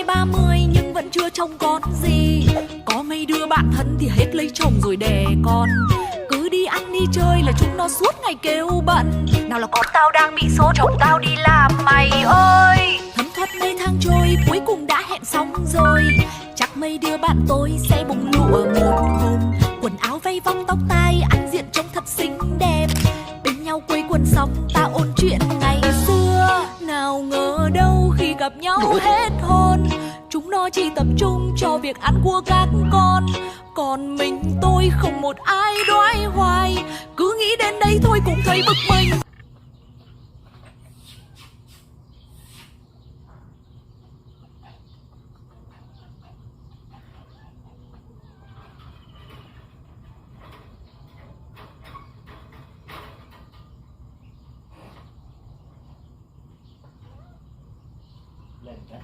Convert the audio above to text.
ngoài 30 nhưng vẫn chưa trông con gì. Có mấy đứa bạn thân thì hết lấy chồng rồi đẻ con. Cứ đi ăn đi chơi là chúng nó suốt ngày kêu bận. Nào là con tao đang bị số, chồng tao đi làm mày ơi. Thấm thoát mấy tháng trôi cuối cùng đã hẹn xong rồi. Chắc mấy đứa bạn tôi sẽ bung lụa một hôm. Quần áo vây vòng tóc tai ăn diện trông thật xinh đẹp. Bên nhau quây quần xong ta ôn chuyện ngày xưa. Nào ngờ đâu khi gặp nhau hết hồn. Chúng nó chỉ tập trung cho việc ăn của các con. Còn mình tôi không một ai đoái hoài. Cứ nghĩ đến đây thôi cũng thấy bực mình. Lên cái